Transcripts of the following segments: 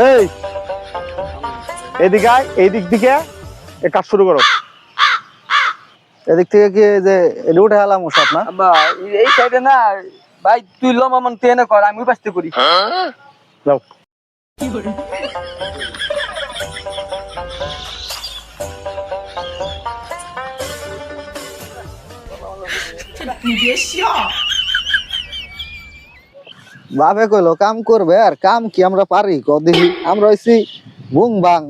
এই এদিকে আয়, এই দিক থেকে কাজ শুরু করো। এদিক থেকে কি যে উঠে এলাম সব না? আব্বা এই সাইডে না ভাই, তুই লম্বা মান তুই এনে কর, আমি ওই পাশে করি। যাও। বাপে কইলো কাম করবে, আর কাম কি আমরা পারি দেখি? আমরা হইছি বুং বাং।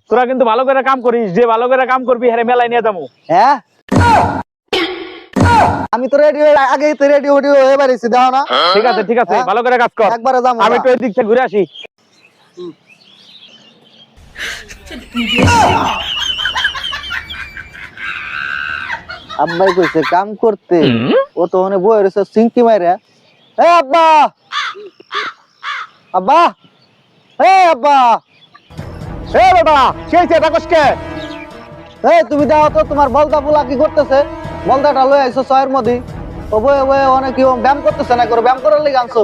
তোরা কিন্তু ভালো করে কাম করিস, যে ভালো করে কাম করবি হ্যাঁ মেলায় নিয়ে যাবো। হ্যাঁ, আমি তো রেডি হয়ে আগেই তো রেডি হয়ে বাড়িছি, দাও না? ঠিক আছে ঠিক আছে, হ্যাঁ? ভালো করে কাজ কর। একবারে যাবো আমি না। একটু এদিক থেকে ঘুরে আসি। আব্বাই কইছে কাম করতে, ও তো ওখানে বয়ে রয়েছে সিঙ্কি মাইরা। এ আব্বা, আব্বা, এ আব্বা, এ বেটা কি হয়েছে রাকসকে? এই তুমি দাও তো, তোমার বলদা পোলা কি করতেছে? বলদাটা লয়ে আইছো ছয়ের মধ্যে, ও বয়ে বয়ে অনেক কি ব্যায়াম করতেছে না? করে ব্যায়াম করার লেগে আনছো?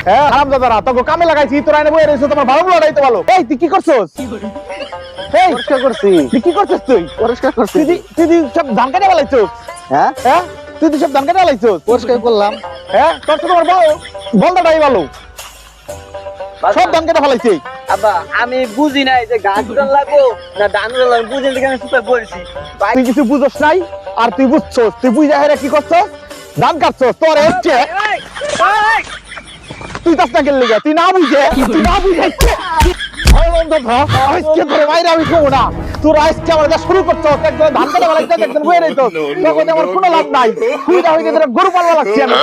হ্যাঁ হারামজাদারা, তোকে কামে লাগাইছি, তোরা এনে বইয়ে রইছো, তোমার ভালো গুলো দাইতে ভালো। এই তুই কি করছস? এই পরিষ্কার করছি, তুই কি করছস? তুই পরিষ্কার করছি। তুই সব ধান কেটে ফেলাইছস? হ্যাঁ, হ্যাঁ তুই সব ধান কেটে ফেলাইছস? পরিষ্কার করলাম। হ্যাঁ তোর তো তোমার বলদাটাই ভালো, সব ধান কেটে ফেলাইছে। আব্বা আমি বুঝি নাই যে গাছ উড়ান লাগবো না ধান উড়ান লাগবো, বুঝি না, আমি সুপার বলছি। তুই কিছু বুঝছস নাই, আর তুই বুঝছস, তুই বুঝা হেরে কি করছস? ধান কাটছস। তোর হচ্ছে তুই তাস না গেলি, তুই না বুঝে, তুই না বুঝাইছে আজকে ধরে বাইরে আমি খাবো না। তোর আজকে আমার যা শুরু করছো, একজন ধান কাটা ফেলাইছে, একজন বয়ে রইতো, তখন আমার কোনো লাভ নাই। তুই না হইতে গরু পালবা লাগছে আমি।